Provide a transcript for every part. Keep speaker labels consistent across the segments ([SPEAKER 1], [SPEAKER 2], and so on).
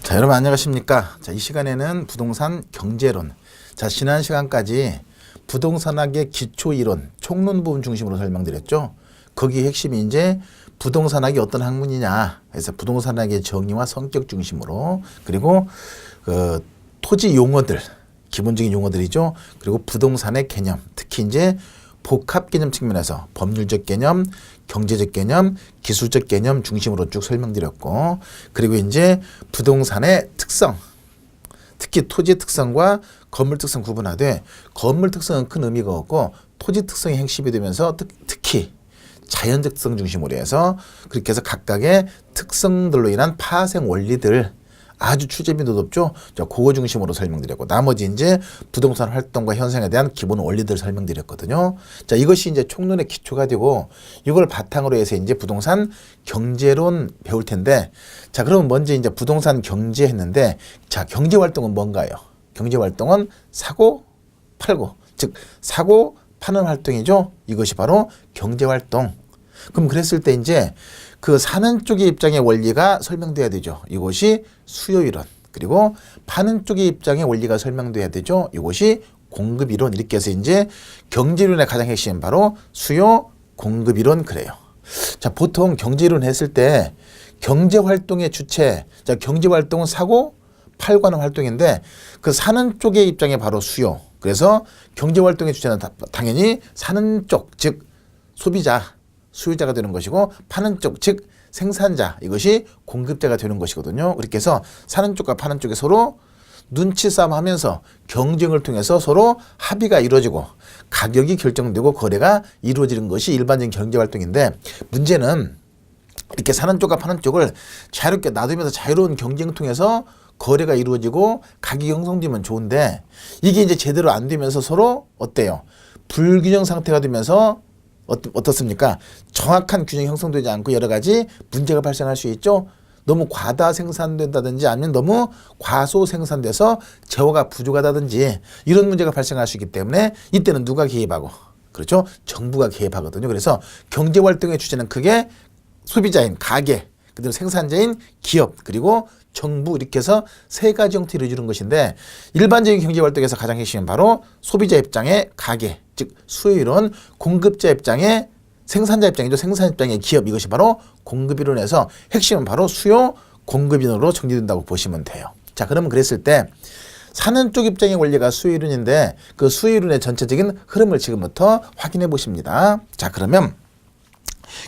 [SPEAKER 1] 자, 여러분 안녕하십니까? 자, 이 시간에는 부동산 경제론. 자, 지난 시간까지 부동산학의 기초 이론, 총론 부분 중심으로 설명드렸죠. 거기 핵심이 이제 부동산학이 어떤 학문이냐 해서 부동산학의 정의와 성격 중심으로, 그리고 토지 용어들, 기본적인 용어들이죠. 그리고 부동산의 개념, 특히 이제 복합 개념 측면에서 법률적 개념, 경제적 개념, 기술적 개념 중심으로 쭉 설명드렸고, 그리고 이제 부동산의 특성, 특히 토지 특성과 건물 특성 구분하되, 건물 특성은 큰 의미가 없고 토지 특성이 핵심이 되면서 특히 자연적 특성 중심으로 해서, 그렇게 해서 각각의 특성들로 인한 파생 원리들, 아주 출제빈도 높죠. 자, 그거 중심으로 설명드렸고, 나머지 이제 부동산 활동과 현상에 대한 기본 원리들 설명드렸거든요. 자, 이것이 이제 총론의 기초가 되고, 이걸 바탕으로 해서 이제 부동산 경제론 배울 텐데, 자, 그러면 먼저 이제 부동산 경제 했는데, 자, 경제 활동은 뭔가요? 경제 활동은 사고, 팔고, 즉 사고, 파는 활동이죠. 이것이 바로 경제 활동. 그럼 그랬을 때 이제 그 사는 쪽의 입장의 원리가 설명돼야 되죠. 이것이 수요 이론. 그리고 파는 쪽의 입장의 원리가 설명돼야 되죠. 이것이 공급 이론. 이렇게 해서 이제 경제 이론의 가장 핵심은 바로 수요, 공급 이론. 그래요. 자, 보통 경제 이론 했을 때 경제 활동의 주체, 자, 경제 활동은 사고, 팔고 하는 활동인데, 그 사는 쪽의 입장이 바로 수요. 그래서 경제 활동의 주체는 당연히 사는 쪽, 즉 소비자, 수요자가 되는 것이고, 파는 쪽, 즉 생산자, 이것이 공급자가 되는 것이거든요. 그렇게 해서 사는 쪽과 파는 쪽이 서로 눈치 싸움 하면서 경쟁을 통해서 서로 합의가 이루어지고 가격이 결정되고 거래가 이루어지는 것이 일반적인 경제 활동인데, 문제는 이렇게 사는 쪽과 파는 쪽을 자유롭게 놔두면서 자유로운 경쟁 통해서 거래가 이루어지고 가격이 형성되면 좋은데, 이게 이제 제대로 안 되면서 서로 어때요? 불균형 상태가 되면서 어떻습니까? 정확한 균형이 형성되지 않고 여러 가지 문제가 발생할 수 있죠. 너무 과다 생산된다든지, 아니면 너무 과소 생산돼서 재고가 부족하다든지, 이런 문제가 발생할 수 있기 때문에 이때는 누가 개입하고, 그렇죠? 정부가 개입하거든요. 그래서 경제 활동의 주체는 크게 소비자인 가게, 그다음에 생산자인 기업, 그리고 정부, 이렇게 해서 세 가지 형태로 이루어지는 것인데, 일반적인 경제 활동에서 가장 핵심은 바로 소비자 입장의 가게, 즉 수요이론, 공급자 입장의 생산자 입장이죠. 생산 입장의 기업, 이것이 바로 공급이론에서 핵심은 바로 수요, 공급이론으로 정리된다고 보시면 돼요. 자, 그러면 그랬을 때 사는 쪽 입장의 원리가 수요이론인데, 그 수요이론의 전체적인 흐름을 지금부터 확인해 보십니다. 자, 그러면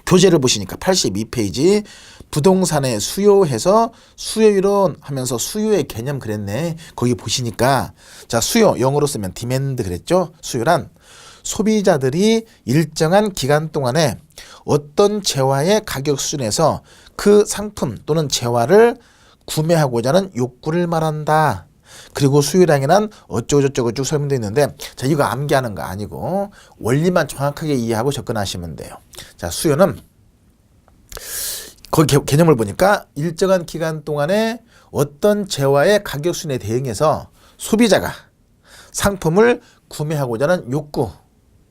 [SPEAKER 1] 교재를 보시니까 82페이지 부동산의 수요해서 수요이론 하면서 수요의 개념 그랬네. 거기 보시니까, 자, 수요 영어로 쓰면 디맨드 그랬죠. 수요란 소비자들이 일정한 기간 동안에 어떤 재화의 가격 수준에서 그 상품 또는 재화를 구매하고자 하는 욕구를 말한다. 그리고 수요량이란 어쩌고저쩌고 쭉 설명되어 있는데, 자, 이거 암기하는 거 아니고 원리만 정확하게 이해하고 접근하시면 돼요. 자, 수요는 거기 개념을 보니까 일정한 기간 동안에 어떤 재화의 가격 수준에 대응해서 소비자가 상품을 구매하고자 하는 욕구,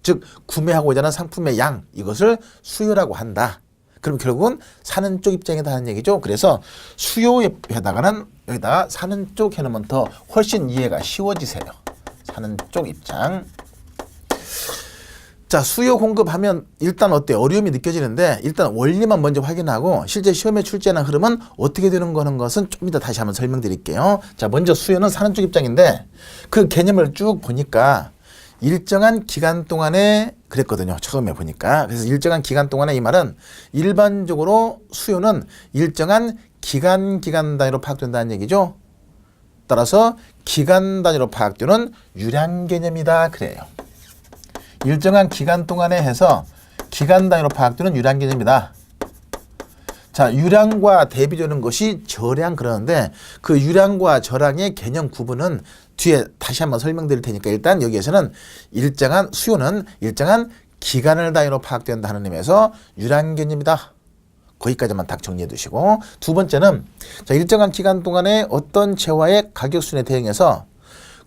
[SPEAKER 1] 즉 구매하고자 하는 상품의 양, 이것을 수요라고 한다. 그럼 결국은 사는 쪽 입장이다 하는 얘기죠. 그래서 수요에다가는 여기다가 사는 쪽 해놓으면 더 훨씬 이해가 쉬워지세요. 사는 쪽 입장. 자, 수요 공급하면 일단 어때요? 어려움이 느껴지는데, 일단 원리만 먼저 확인하고 실제 시험에 출제하는 흐름은 어떻게 되는 거는 것은 좀 이따 다시 한번 설명드릴게요. 자, 먼저 수요는 사는 쪽 입장인데, 그 개념을 쭉 보니까 일정한 기간 동안에 그랬거든요. 처음에 보니까. 그래서 일정한 기간 동안에, 이 말은 일반적으로 수요는 일정한 기간 단위로 파악된다는 얘기죠. 따라서 기간 단위로 파악되는 유량 개념이다 그래요. 일정한 기간 동안에 해서 기간 단위로 파악되는 유량 개념이다. 자, 유량과 대비되는 것이 저량 그러는데, 그 유량과 저량의 개념 구분은 뒤에 다시 한번 설명드릴 테니까, 일단 여기에서는 일정한 수요는 일정한 기간을 단위로 파악된다 하는 의미에서 유량 개념이다. 거기까지만 딱 정리해 두시고, 두 번째는, 자, 일정한 기간 동안에 어떤 재화의 가격 수준에 대응해서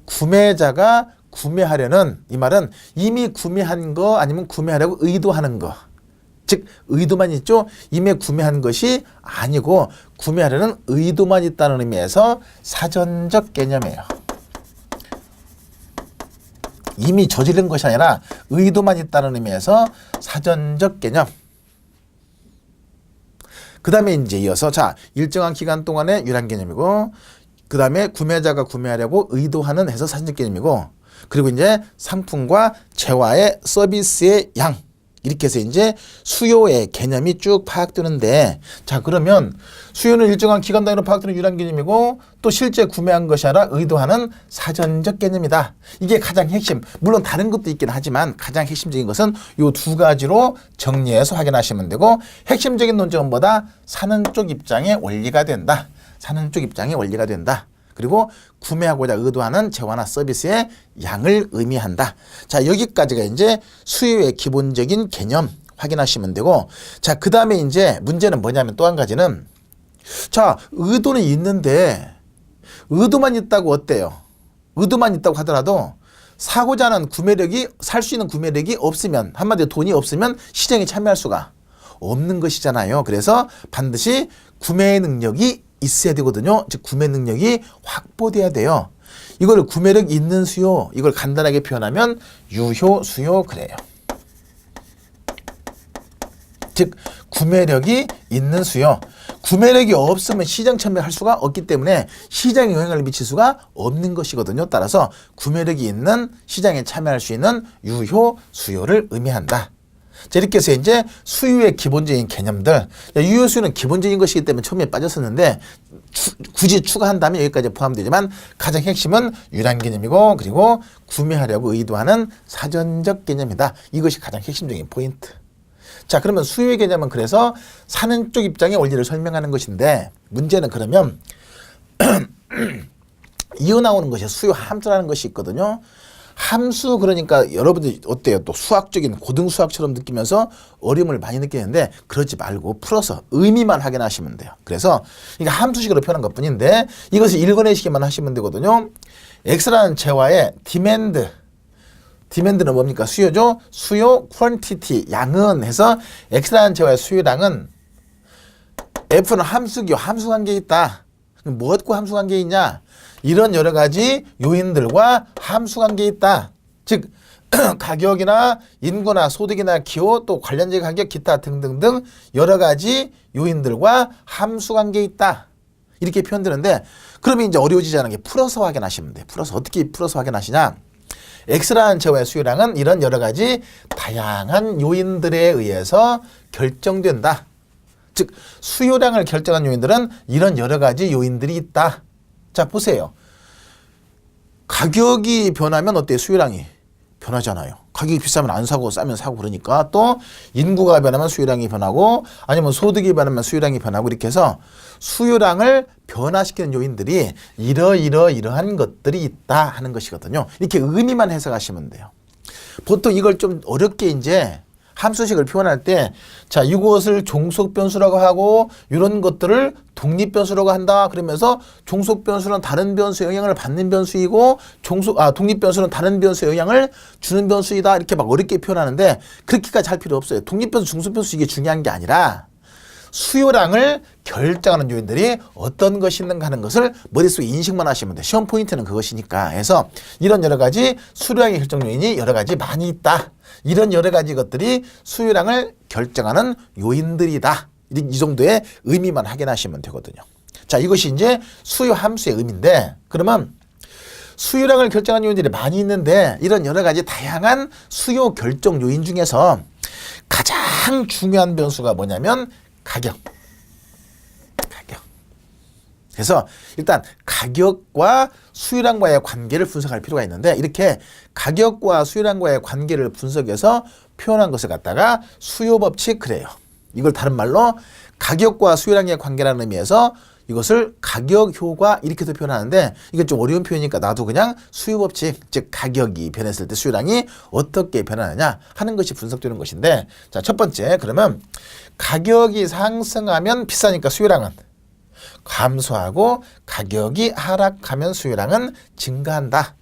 [SPEAKER 1] 구매자가 구매하려는, 이 말은 이미 구매한 거 아니면 구매하려고 의도하는 거, 즉 의도만 있죠. 이미 구매한 것이 아니고 구매하려는 의도만 있다는 의미에서 사전적 개념이에요. 이미 저지른 것이 아니라 의도만 있다는 의미에서 사전적 개념. 그 다음에 이제 이어서 자 일정한 기간 동안의 유란 개념이고 그 다음에 구매자가 구매하려고 의도하는 해서 사전적 개념이고 그리고 이제 상품과 재화의 서비스의 양 이렇게 해서 이제 수요의 개념이 쭉 파악되는데 자 그러면 수요는 일정한 기간 단위로 파악되는 유란 개념이고 또 실제 구매한 것이 아니라 의도하는 사전적 개념이다. 이게 가장 핵심. 물론 다른 것도 있긴 하지만 가장 핵심적인 것은 이 두 가지로 정리해서 확인하시면 되고 핵심적인 논점은 뭐다? 사는 쪽 입장의 원리가 된다. 사는 쪽 입장의 원리가 된다. 그리고 구매하고자 의도하는 재화나 서비스의 양을 의미한다. 자, 여기까지가 이제 수요의 기본적인 개념 확인하시면 되고 자, 그 다음에 이제 문제는 뭐냐면 또 한 가지는 자, 의도는 있는데 의도만 있다고 어때요? 의도만 있다고 하더라도 사고자 하는 구매력이 살 수 있는 구매력이 없으면 한마디로 돈이 없으면 시장에 참여할 수가 없는 것이잖아요. 그래서 반드시 구매 능력이 있어야 되거든요. 즉 구매 능력이 확보돼야 돼요. 이걸 구매력 있는 수요 이걸 간단하게 표현하면 유효 수요 그래요. 즉 구매력이 있는 수요. 구매력이 없으면 시장 참여할 수가 없기 때문에 시장에 영향을 미칠 수가 없는 것이거든요. 따라서 구매력이 있는 시장에 참여할 수 있는 유효 수요를 의미한다. 자, 이렇게 해서 이제 수요의 기본적인 개념들 유효 수요는 기본적인 것이기 때문에 처음에 빠졌었는데 굳이 추가한다면 여기까지 포함되지만 가장 핵심은 유란 개념이고 그리고 구매하려고 의도하는 사전적 개념이다. 이것이 가장 핵심적인 포인트. 자 그러면 수요의 개념은 그래서 사는 쪽 입장의 원리를 설명하는 것인데 문제는 그러면 이어나오는 것이 수요 함수라는 것이 있거든요. 함수 그러니까 여러분들이 어때요? 또 수학적인 고등수학처럼 느끼면서 어려움을 많이 느끼는데 그러지 말고 풀어서 의미만 확인하시면 돼요. 그래서 이게 함수식으로 표현한 것뿐인데 이것을 읽어내시기만 하시면 되거든요. X라는 재화의 디맨드는 뭡니까? 수요죠. 수요 quantity 양은 해서 X라는 재화의 수요량은 F는 함수기요. 함수관계에 있다. 무엇과 함수관계에 있냐? 이런 여러 가지 요인들과 함수관계에 있다. 즉 가격이나 인구나 소득이나 기호 또 관련된 가격 기타 등등등 여러 가지 요인들과 함수관계에 있다. 이렇게 표현되는데 그러면 이제 어려워지지 않은 게 풀어서 확인하시면 돼요. 풀어서 어떻게 풀어서 확인하시냐? X라는 재화의 수요량은 이런 여러 가지 다양한 요인들에 의해서 결정된다. 즉 수요량을 결정한 요인들은 이런 여러 가지 요인들이 있다. 자 보세요. 가격이 변하면 어때요? 수요량이 변하잖아요. 가격이 비싸면 안 사고 싸면 사고 그러니까 또 인구가 변하면 수요량이 변하고 아니면 소득이 변하면 수요량이 변하고 이렇게 해서 수요량을 변화시키는 요인들이 이러한 것들이 있다 하는 것이거든요. 이렇게 의미만 해석하시면 돼요. 보통 이걸 좀 어렵게 이제 함수식을 표현할 때 자 이것을 종속 변수라고 하고 이런 것들을 독립 변수라고 한다 그러면서 종속 변수는 다른 변수의 영향을 받는 변수이고 독립 변수는 다른 변수의 영향을 주는 변수이다 이렇게 막 어렵게 표현하는데 그렇게까지 할 필요 없어요. 독립 변수, 종속 변수 이게 중요한 게 아니라 수요량을 결정하는 요인들이 어떤 것이 있는가 하는 것을 머릿속에 인식만 하시면 돼요. 시험 포인트는 그것이니까. 해서 이런 여러 가지 수요량의 결정 요인이 여러 가지 많이 있다. 이런 여러 가지 것들이 수요량을 결정하는 요인들이다. 이 정도의 의미만 확인하시면 되거든요. 자, 이것이 이제 수요 함수의 의미인데 그러면 수요량을 결정하는 요인들이 많이 있는데 이런 여러 가지 다양한 수요 결정 요인 중에서 가장 중요한 변수가 뭐냐면 가격. 그래서 일단 가격과 수요량과의 관계를 분석할 필요가 있는데 이렇게 가격과 수요량과의 관계를 분석해서 표현한 것을 갖다가 수요법칙 그래요. 이걸 다른 말로 가격과 수요량의 관계라는 의미에서 이것을 가격효과 이렇게도 표현하는데 이게 좀 어려운 표현이니까 나도 그냥 수요법칙 즉 가격이 변했을 때 수요량이 어떻게 변하느냐 하는 것이 분석되는 것인데 자, 첫 번째 그러면 가격이 상승하면 비싸니까 수요량은 감소하고 가격이 하락하면 수요량은 증가한다.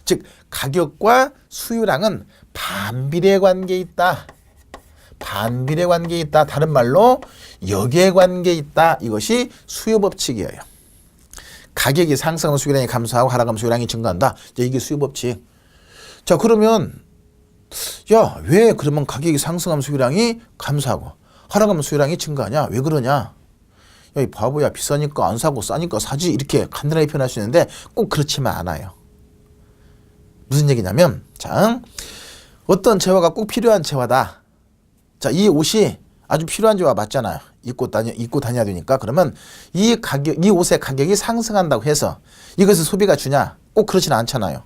[SPEAKER 1] 즉 가격과 수요량은 반비례 관계에 있다. 반비례 관계에 있다. 다른 말로 역의 관계에 있다. 이것이 수요 법칙이에요. 가격이 상승하면 수요량이 감소하고 하락하면 수요량이 증가한다. 이게 수요 법칙. 자, 그러면 야, 왜 그러면 가격이 상승하면 수요량이 감소하고 하락하면 수요량이 증가하냐? 왜 그러냐? 야, 이 바보야, 비싸니까 안 사고 싸니까 사지. 이렇게 간단하게 표현할 수 있는데 꼭 그렇지만 않아요. 무슨 얘기냐면, 자, 어떤 재화가 꼭 필요한 재화다. 자, 이 옷이 아주 필요한 재화 맞잖아요. 입고 다녀야 되니까. 그러면 이 옷의 가격이 상승한다고 해서 이것을 소비가 주냐? 꼭 그렇지는 않잖아요.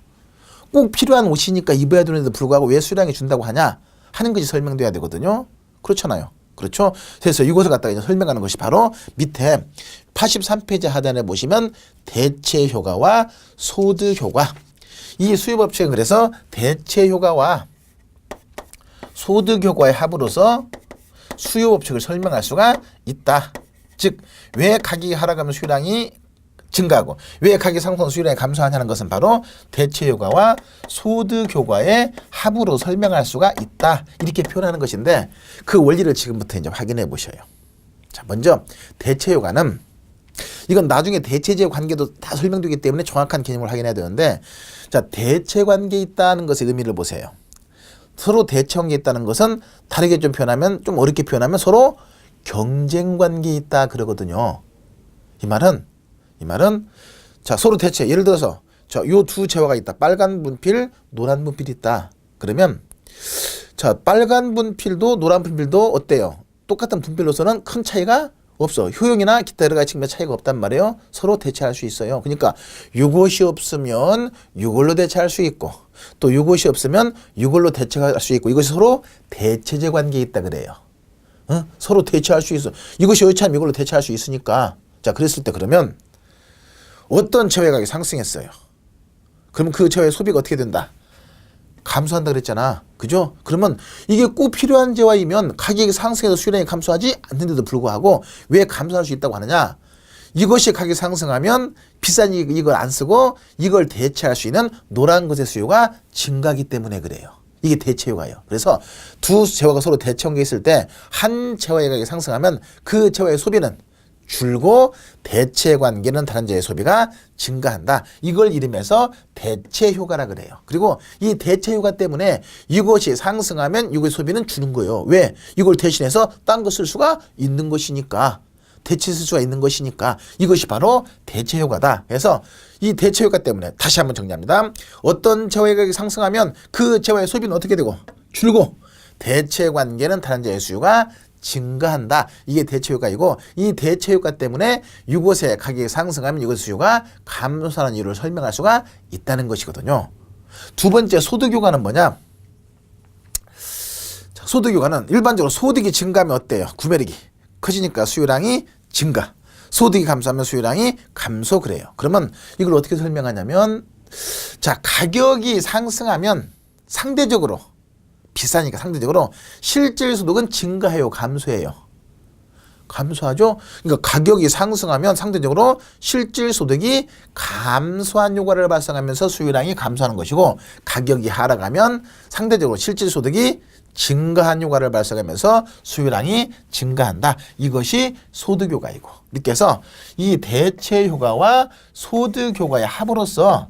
[SPEAKER 1] 꼭 필요한 옷이니까 입어야 되는데도 불구하고 왜 수요량이 준다고 하냐? 하는 것이 설명돼야 되거든요. 그렇잖아요. 그렇죠? 그래서 이것을 갖다가 이제 설명하는 것이 바로 밑에 83페이지 하단에 보시면 대체 효과와 소득 효과. 이 수요 법칙은 그래서 대체 효과와 소득 효과의 합으로서 수요 법칙을 설명할 수가 있다. 즉, 왜 가격이 하락하면 수요량이 증가하고 왜 가격이 상승하면 수요량이 감소하냐는 것은 바로 대체 효과와 소득 효과의 합으로 설명할 수가 있다. 이렇게 표현하는 것인데 그 원리를 지금부터 이제 확인해 보셔요. 자, 먼저 대체 효과는 이건 나중에 대체제 관계도 다 설명되기 때문에 정확한 개념을 확인해야 되는데, 자, 대체 관계에 있다는 것의 의미를 보세요. 서로 대체 관계에 있다는 것은 다르게 좀 표현하면, 좀 어렵게 표현하면 서로 경쟁 관계에 있다 그러거든요. 이 말은 자, 서로 대체, 예를 들어서 자, 요 두 재화가 있다. 빨간 분필, 노란 분필이 있다. 그러면 자, 빨간 분필도 노란 분필도 어때요? 똑같은 분필로서는 큰 차이가 없어. 효용이나 기타 여러 가지 측면 차이가 없단 말이에요. 서로 대체할 수 있어요. 그러니까 이것이 없으면 이걸로 대체할 수 있고 또 이것이 없으면 이걸로 대체할 수 있고 이것이 서로 대체제 관계에 있다 그래요. 어? 서로 대체할 수 있어. 이것이 여차하면 이걸로 대체할 수 있으니까. 자, 그랬을 때 그러면 어떤 재화 가격이 상승했어요. 그럼 그 재화의 소비가 어떻게 된다? 감소한다 그랬잖아. 그죠? 그러면 이게 꼭 필요한 재화이면 가격이 상승해도 수요량이 감소하지 않는데도 불구하고 왜 감소할 수 있다고 하느냐? 이것이 가격이 상승하면 비싼 이걸 안 쓰고 이걸 대체할 수 있는 노란 것의 수요가 증가하기 때문에 그래요. 이게 대체 효과예요. 그래서 두 재화가 서로 대체 관계에 있을 때 한 재화의 가격이 상승하면 그 재화의 소비는 줄고 대체 관계는 다른 재화의 소비가 증가한다. 이걸 이름해서 대체 효과라 그래요. 그리고 이 대체 효과 때문에 이것이 상승하면 이것의 소비는 주는 거예요. 왜? 이걸 대신해서 딴 거 쓸 수가 있는 것이니까. 대체 쓸 수가 있는 것이니까 이것이 바로 대체 효과다. 그래서 이 대체 효과 때문에 다시 한번 정리합니다. 어떤 재화의 가격이 상승하면 그 재화의 소비는 어떻게 되고? 줄고 대체 관계는 다른 재화의 수요가 증가한다. 이게 대체 효과이고 이 대체 효과 때문에 이곳의 가격이 상승하면 이곳의 수요가 감소하는 이유를 설명할 수가 있다는 것이거든요. 두 번째 소득 효과는 뭐냐? 자, 소득 효과는 일반적으로 소득이 증가하면 어때요? 구매력이 커지니까 수요량이 증가. 소득이 감소하면 수요량이 감소 그래요. 그러면 이걸 어떻게 설명하냐면 자, 가격이 상승하면 상대적으로 비싸니까 상대적으로 실질 소득은 증가해요, 감소해요? 감소하죠? 그러니까 가격이 상승하면 상대적으로 실질 소득이 감소한 효과를 발생하면서 수요량이 감소하는 것이고 가격이 하락하면 상대적으로 실질 소득이 증가한 효과를 발생하면서 수요량이 증가한다. 이것이 소득 효과이고 이렇게 해서 이 대체 효과와 소득 효과의 합으로서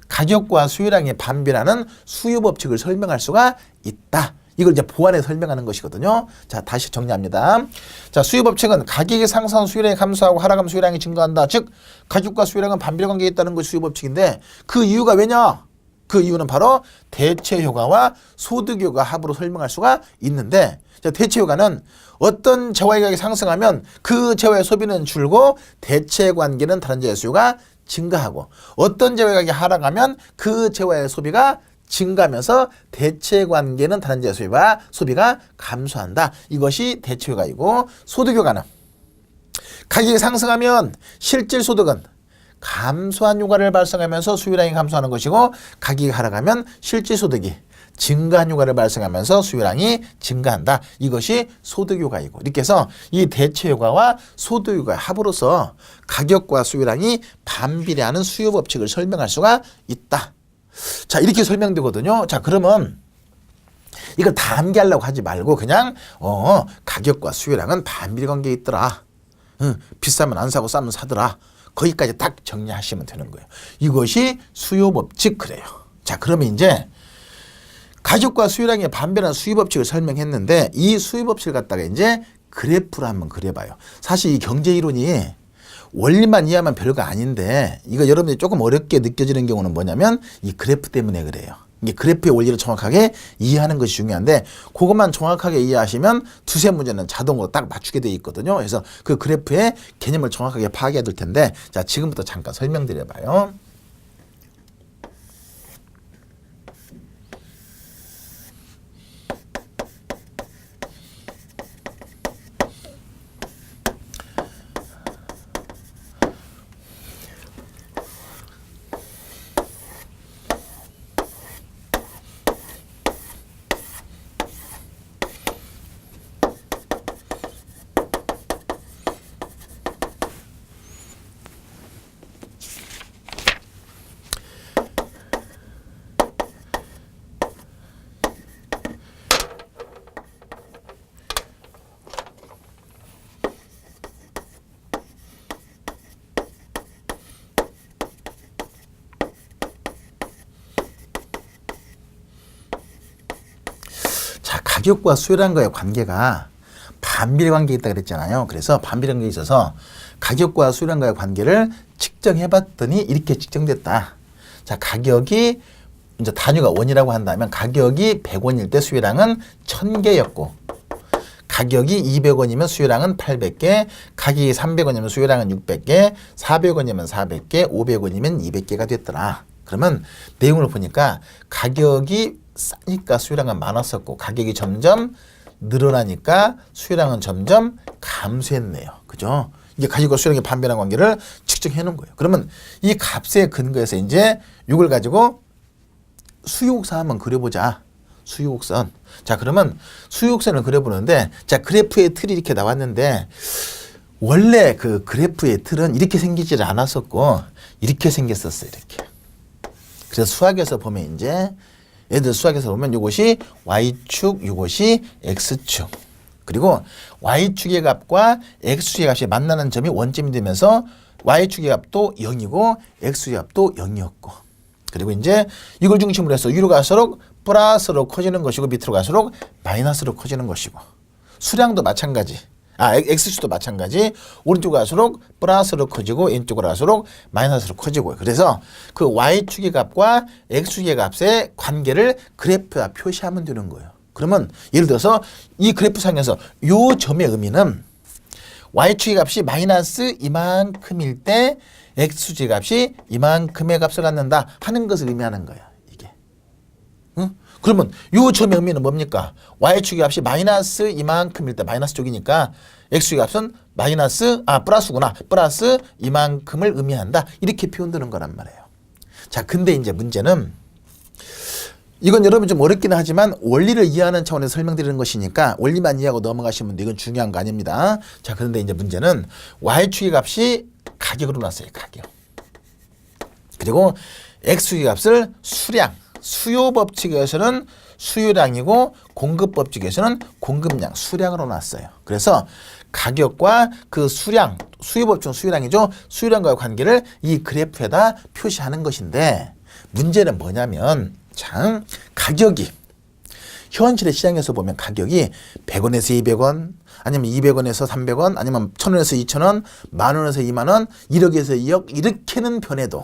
[SPEAKER 1] 가격과 수요량의 반비라는 수요 법칙을 설명할 수가 있다. 이걸 이제 보완해서 설명하는 것이거든요. 자, 다시 정리합니다. 자, 수요 법칙은 가격이 상승하면 수요량이 감소하고 하락하면 수요량이 증가한다. 즉, 가격과 수요량은 반비례 관계에 있다는 것이 수요 법칙인데 그 이유가 왜냐? 그 이유는 바로 대체 효과와 소득 효과 합으로 설명할 수가 있는데 자, 대체 효과는 어떤 재화의 가격이 상승하면 그 재화의 소비는 줄고 대체 관계는 다른 재화의 수요가 증가하고 어떤 재화의 가격이 하락하면 그 재화의 소비가 증가하면서 대체 관계는 다른 재화의 소비가 감소한다. 이것이 대체 효과이고 소득 효과는 가격이 상승하면 실질 소득은 감소한 효과를 발생하면서 수요량이 감소하는 것이고 가격이 하락하면 실질 소득이 증가한 효과를 발생하면서 수요량이 증가한다. 이것이 소득 효과이고 이렇게 해서 이 대체 효과와 소득 효과의 합으로서 가격과 수요량이 반비례하는 수요 법칙을 설명할 수가 있다. 자, 이렇게 설명되거든요. 자, 그러면 이걸 다 암기하려고 하지 말고 그냥 가격과 수요량은 반비례 관계에 있더라. 비싸면 안 사고 싸면 사더라. 거기까지 딱 정리하시면 되는 거예요. 이것이 수요법칙 그래요. 자, 그러면 이제 가격과 수요량의 반비례한 수요법칙을 설명했는데 이 수요법칙을 갖다가 이제 그래프로 한번 그려봐요. 사실 이 경제이론이 원리만 이해하면 별거 아닌데 이거 여러분들이 조금 어렵게 느껴지는 경우는 뭐냐면 이 그래프 때문에 그래요. 이게 그래프의 원리를 정확하게 이해하는 것이 중요한데 그것만 정확하게 이해하시면 두세 문제는 자동으로 딱 맞추게 돼 있거든요. 그래서 그 그래프의 개념을 정확하게 파악해야 될 텐데 자, 지금부터 잠깐 설명드려봐요. 가격과 수요량과의 관계가 반비례 관계에 있다 그랬잖아요. 그래서 반비례 관계에 있어서 가격과 수요량과의 관계를 측정해 봤더니 이렇게 측정됐다. 자, 가격이 이제 단위가 원이라고 한다면 가격이 100원일 때 수요량은 1000개였고 가격이 200원이면 수요량은 800개, 가격이 300원이면 수요량은 600개, 400원이면 400개, 500원이면 200개가 됐더라. 그러면 내용을 보니까 가격이 싸니까 수요량은 많았었고 가격이 점점 늘어나니까 수요량은 점점 감소했네요. 그죠? 이게 가격과 수요량의 반비례 관계를 측정해 놓은 거예요. 그러면 이 값에 근거해서 이제 이걸 가지고 수요곡선 한번 그려보자. 수요곡선. 자, 그러면 수요곡선을 그려보는데 자, 그래프의 틀이 이렇게 나왔는데 원래 그 그래프의 틀은 이렇게 생기질 않았었고 이렇게 생겼었어요. 이렇게. 그래서 수학에서 보면 이제 얘들 수학에서 보면 이것이 Y축, 이것이 X축. 그리고 Y축의 값과 X축의 값이 만나는 점이 원점이 되면서 Y축의 값도 0이고 X축의 값도 0이었고. 그리고 이제 이걸 중심으로 해서 위로 갈수록 플러스로 커지는 것이고 밑으로 갈수록 마이너스로 커지는 것이고. 수량도 마찬가지. X축도 마찬가지. 오른쪽으로 갈수록 플러스로 커지고 왼쪽으로 갈수록 마이너스로 커지고. 그래서 그 Y축의 값과 X축의 값의 관계를 그래프에 표시하면 되는 거예요. 그러면 예를 들어서 이 그래프상에서 요 점의 의미는 Y축의 값이 마이너스 이만큼일 때 X축의 값이 이만큼의 값을 갖는다 하는 것을 의미하는 거예요. 이게. 응? 그러면 요 점의 의미는 뭡니까? Y축의 값이 마이너스 이만큼일 때 마이너스 쪽이니까 X축의 값은 플러스구나. 플러스 이만큼을 의미한다. 이렇게 표현되는 거란 말이에요. 자, 근데 이제 문제는 이건 여러분 좀 어렵긴 하지만 원리를 이해하는 차원에서 설명드리는 것이니까 원리만 이해하고 넘어가시면 이건 중요한 거 아닙니다. 자, 그런데 이제 문제는 Y축의 값이 가격으로 놨어요. 가격. 그리고 X축의 값을 수량. 수요 법칙에서는 수요량이고 공급 법칙에서는 공급량, 수량으로 놨어요. 그래서 가격과 그 수량, 수요 법칙은 수요량이죠. 수요량과의 관계를 이 그래프에다 표시하는 것인데 문제는 뭐냐면 참 가격이 현실의 시장에서 보면 가격이 100원에서 200원 아니면 200원에서 300원 아니면 1000원에서 2000원, 만원에서 2만원, 1억에서 2억 이렇게는 변해도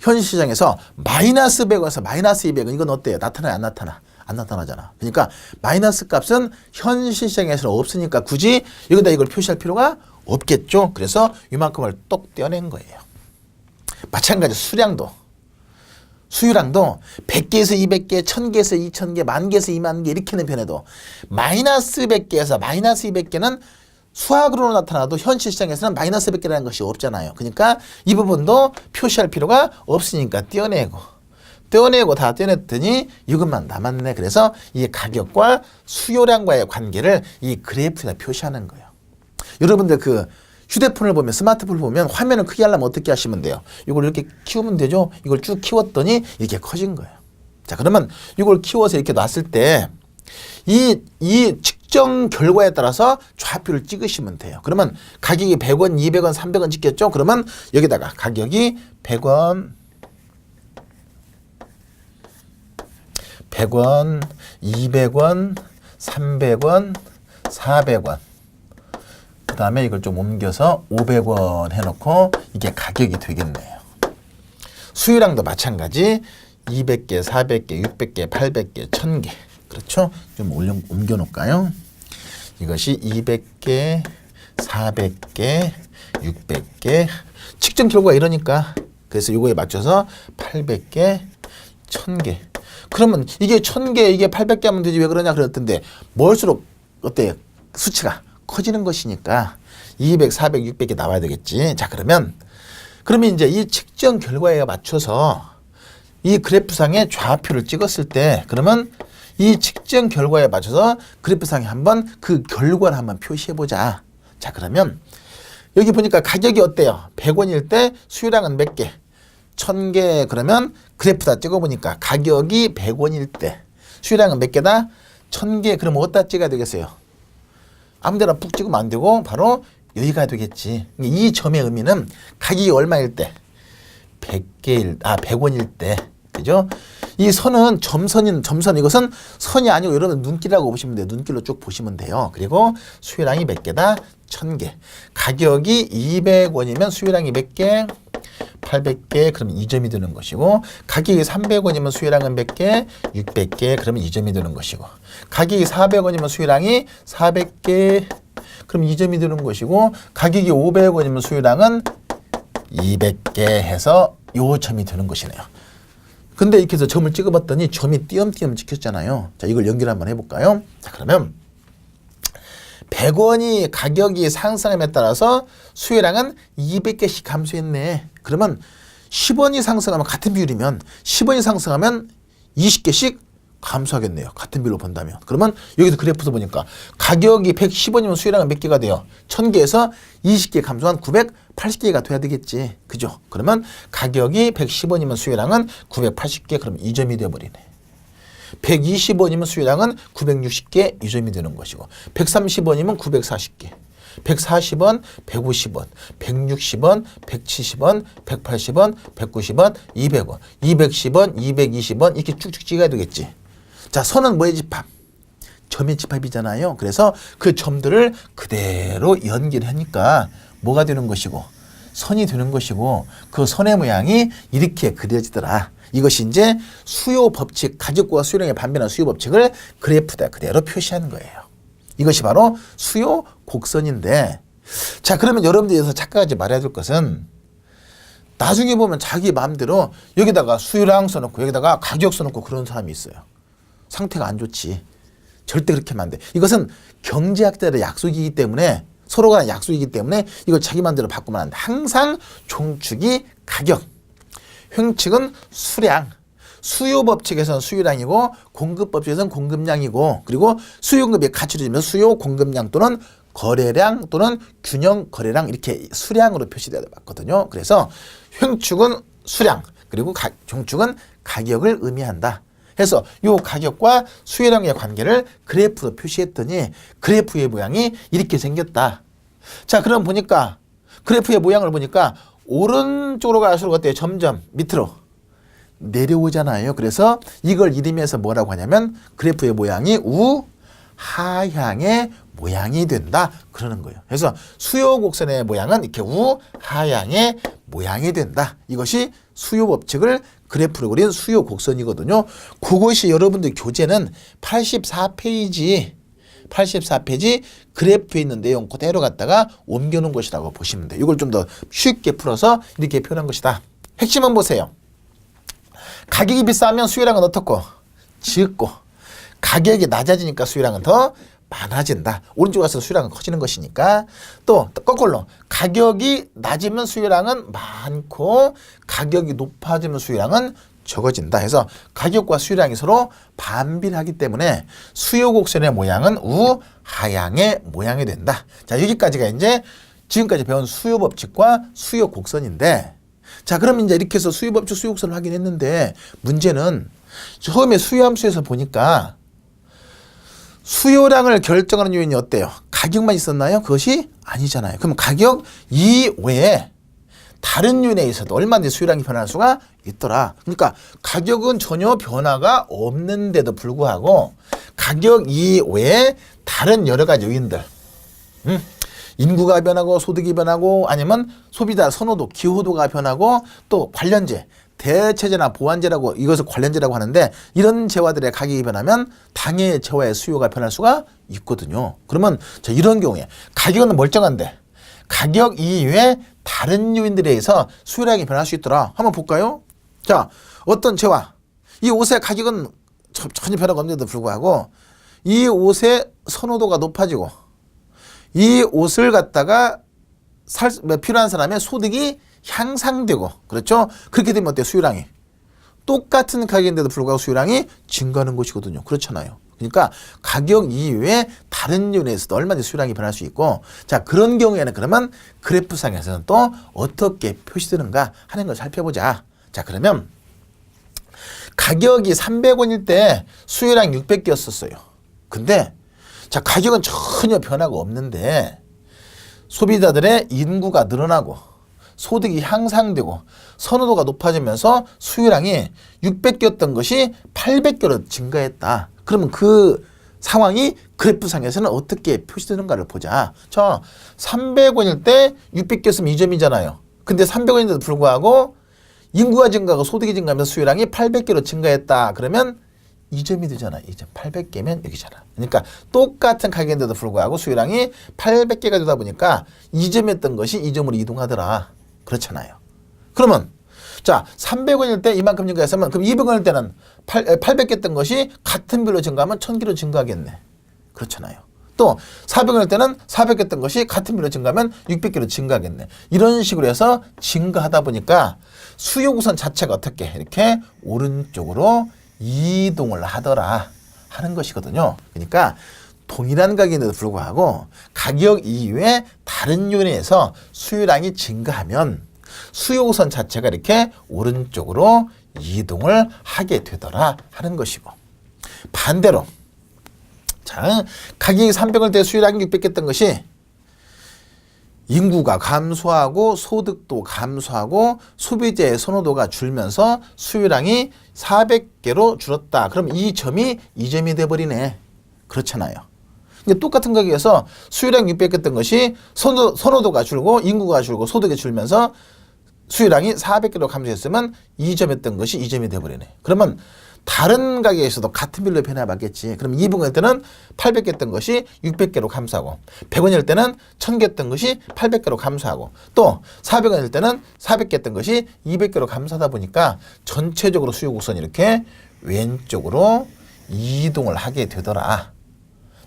[SPEAKER 1] 현실 시장에서 마이너스 100원에서 마이너스 200원 이건 어때요? 나타나요? 안 나타나? 안 나타나잖아. 그러니까 마이너스 값은 현실 시장에서는 없으니까 굳이 여기다 이걸 표시할 필요가 없겠죠. 그래서 이만큼을 똑 떼어낸 거예요. 마찬가지 수량도 수요량도 100개에서 200개, 1000개에서 2000개, 10,000개에서 20,000개 이렇게는 변해도 마이너스 100개에서 마이너스 200개는 수학으로 나타나도 현실 시장에서는 마이너스 100개라는 것이 없잖아요. 그러니까 이 부분도 표시할 필요가 없으니까 떼어내고 다 떼어냈더니 이것만 남았네. 그래서 이 가격과 수요량과의 관계를 이 그래프에다 표시하는 거예요. 여러분들 그 휴대폰을 보면 스마트폰을 보면 화면을 크게 하려면 어떻게 하시면 돼요? 이걸 이렇게 키우면 되죠. 이걸 쭉 키웠더니 이렇게 커진 거예요. 자, 그러면 이걸 키워서 이렇게 놨을 때 이 측정 결과에 따라서 좌표를 찍으시면 돼요. 그러면 가격이 100원, 200원, 300원 찍겠죠? 그러면 여기다가 가격이 100원, 100원, 200원, 300원, 400원. 그 다음에 이걸 좀 옮겨서 500원 해놓고 이게 가격이 되겠네요. 수유량도 마찬가지 200개, 400개, 600개, 800개, 1000개. 그렇죠? 좀 옮겨 놓을까요? 이것이 200개, 400개, 600개. 측정 결과가 이러니까 그래서 이거에 맞춰서 800개, 1000개. 그러면 이게 1000개, 이게 800개 하면 되지 왜 그러냐 그랬던데 뭘수록 어때요? 수치가 커지는 것이니까 200, 400, 600개 나와야 되겠지. 자, 그러면 이제 이 측정 결과에 맞춰서 이 그래프상에 좌표를 찍었을 때 그러면 이 측정 결과에 맞춰서 그래프상에 한번 그 결과를 한번 표시해 보자. 자, 그러면 여기 보니까 가격이 어때요? 100원일 때 수유량은 몇 개? 1000개. 그러면 그래프다 찍어 보니까 가격이 100원일 때 수유량은 몇 개다? 1000개. 그럼 어디다 찍어야 되겠어요? 아무데나 푹 찍으면 안 되고 바로 여기가 되겠지. 이 점의 의미는 가격이 얼마일 때? 100원일 때. 그죠? 이 선은 점선 이것은 선이 아니고 여러분 눈길이라고 보시면 돼요. 눈길로 쭉 보시면 돼요. 그리고 수유량이 몇 개다? 1000개. 가격이 200원이면 수유량이 몇 개? 800개. 그러면 2점이 되는 것이고 가격이 300원이면 수유량은 몇 개? 600개. 그러면 2점이 되는 것이고 가격이 400원이면 수유량이 400개. 그럼 2점이 되는 것이고 가격이 500원이면 수유량은 200개 해서 요 점이 되는 것이네요. 근데 이렇게 해서 점을 찍어봤더니 점이 띄엄띄엄 찍혔잖아요. 자, 이걸 연결 한번 해볼까요? 자, 그러면 100원이 가격이 상승함에 따라서 수유량은 200개씩 감소했네. 그러면 10원이 상승하면 같은 비율이면 10원이 상승하면 20개씩 감소하겠네요. 같은 비율로 본다면. 그러면 여기서 그래프에서 보니까 가격이 110원이면 수유량은 몇 개가 돼요? 1000개에서 20개 감소한 980개가 돼야 되겠지. 그죠? 그러면 가격이 110원이면 수유량은 980개. 그럼 2점이 되어버리네. 120원이면 수유량은 960개. 2점이 되는 것이고 130원이면 940개. 140원, 150원, 160원, 170원, 180원, 190원, 200원, 210원, 220원 이렇게 쭉쭉 찍어야 되겠지. 자, 선은 뭐의 집합? 점의 집합이잖아요. 그래서 그 점들을 그대로 연결하니까 뭐가 되는 것이고 선이 되는 것이고 그 선의 모양이 이렇게 그려지더라. 이것이 이제 수요 법칙, 가격과 수요량의 반변한 수요 법칙을 그래프에다 그대로 표시하는 거예요. 이것이 바로 수요 곡선인데 자, 그러면 여러분들이 여기서 착각하지 말아야 될 것은 나중에 보면 자기 마음대로 여기다가 수요량 써놓고 여기다가 가격 써놓고 그런 사람이 있어요. 상태가 안 좋지. 절대 그렇게 하면 안 돼. 이것은 경제학자들의 약속이기 때문에 서로가 약속이기 때문에 이걸 자기 마음대로 바꾸면 안 돼. 항상 종축이 가격, 횡측은 수량, 수요 법칙에서는 수요량이고 공급 법칙에서는 공급량이고 그리고 수요공급이 갖춰지면 수요 공급량 또는 거래량 또는 균형 거래량 이렇게 수량으로 표시되어 맞거든요. 그래서 횡축은 수량 그리고 종축은 가격을 의미한다. 해서 이 가격과 수요량의 관계를 그래프로 표시했더니 그래프의 모양이 이렇게 생겼다. 자, 그럼 보니까 그래프의 모양을 보니까 오른쪽으로 갈수록 어때요? 점점 밑으로 내려오잖아요. 그래서 이걸 이름에서 뭐라고 하냐면 그래프의 모양이 우하향의 모양이 된다. 그러는 거예요. 그래서 수요 곡선의 모양은 이렇게 우하향의 모양이 된다. 이것이 수요 법칙을 그래프로 그린 수요 곡선이거든요. 그것이 여러분들 교재는 84페이지 그래프에 있는 내용 그대로 갖다가 옮겨놓은 것이라고 보시면 돼요. 이걸 좀 더 쉽게 풀어서 이렇게 표현한 것이다. 핵심은 보세요. 가격이 비싸면 수요량은 어떻고? 적고 가격이 낮아지니까 수요량은 더 많아진다. 오른쪽 가서 수요량은 커지는 것이니까. 또 거꾸로 가격이 낮으면 수요량은 많고 가격이 높아지면 수요량은 적어진다. 해서 가격과 수요량이 서로 반비례하기 때문에 수요 곡선의 모양은 우하향의 모양이 된다. 자, 여기까지가 이제 지금까지 배운 수요 법칙과 수요 곡선인데 자, 그럼 이제 이렇게 해서 수요 법칙, 수요 곡선을 확인했는데 문제는 처음에 수요함수에서 보니까 수요량을 결정하는 요인이 어때요? 가격만 있었나요? 그것이 아니잖아요. 그럼 가격 이외에 다른 요인에 있어도 얼마든지 수요량이 변할 수가 있더라. 그러니까 가격은 전혀 변화가 없는데도 불구하고 가격 이외에 다른 여러 가지 요인들, 인구가 변하고 소득이 변하고 아니면 소비자 선호도, 기호도가 변하고 또 관련재, 대체재나 보완재라고 이것을 관련재라고 하는데 이런 재화들의 가격이 변하면 당해의 재화의 수요가 변할 수가 있거든요. 그러면 자, 이런 경우에 가격은 멀쩡한데 가격 이외에 다른 요인들에 의해서 수요량이 변할 수 있더라. 한번 볼까요? 자, 어떤 재화, 이 옷의 가격은 전혀 변화가 없는데도 불구하고 이 옷의 선호도가 높아지고 이 옷을 갖다가 필요한 사람의 소득이 향상되고, 그렇죠? 그렇게 되면 어때요? 수요량이 똑같은 가격인데도 불구하고 수요량이 증가하는 것이거든요. 그렇잖아요. 그러니까 가격 이외에 다른 요인에서도 얼마든지 수요량이 변할 수 있고, 자, 그런 경우에는 그러면 그래프상에서는 또 어떻게 표시되는가 하는 걸 살펴보자. 자, 그러면 가격이 300원일 때 수요량 600개였었어요. 근데 자, 가격은 전혀 변화가 없는데 소비자들의 인구가 늘어나고 소득이 향상되고 선호도가 높아지면서 수요량이 600개였던 것이 800개로 증가했다. 그러면 그 상황이 그래프상에서는 어떻게 표시되는가를 보자. 자, 300원일 때 600개였으면 2점이잖아요. 근데 300원인데도 불구하고 인구가 증가하고 소득이 증가하면서 수요량이 800개로 증가했다. 그러면 2점이 되잖아. 2점. 800개면 여기잖아. 그러니까 똑같은 가격인데도 불구하고 수요량이 800개가 되다 보니까 2점이었던 것이 2점으로 이동하더라. 그렇잖아요. 그러면 자, 300원일 때 이만큼 증가했으면 그럼 200원일 때는 800개 했던 것이 같은 비율로 증가하면 1000개로 증가하겠네. 그렇잖아요. 또 400원일 때는 400개 했던 것이 같은 비율로 증가하면 600개로 증가하겠네. 이런 식으로 해서 증가하다 보니까 수요구선 자체가 어떻게 이렇게 오른쪽으로 이동을 하더라 하는 것이거든요. 그러니까 동일한 가격인데도 불구하고 가격 이외에 다른 요인에서 수요량이 증가하면 수요선 자체가 이렇게 오른쪽으로 이동을 하게 되더라 하는 것이고, 반대로 자, 가격이 300원 때 수요량이 600개 했던 것이 인구가 감소하고 소득도 감소하고 소비자의 선호도가 줄면서 수요량이 400개로 줄었다. 그럼 이 점이 2점이 돼버리네. 그렇잖아요. 똑같은 가격에서 수요량 600개 했던 것이 선호도가 줄고 인구가 줄고 소득이 줄면서 수요량이 400개로 감소했으면 2점이었던 것이 2점이 돼버리네. 그러면 다른 가격에서도 같은 비율로 변화받겠지. 그럼 200원일 때는 800개 했던 것이 600개로 감소하고 100원일 때는 1000개 했던 것이 800개로 감소하고 또 400원일 때는 400개 했던 것이 200개로 감소하다 보니까 전체적으로 수요곡선이 이렇게 왼쪽으로 이동을 하게 되더라.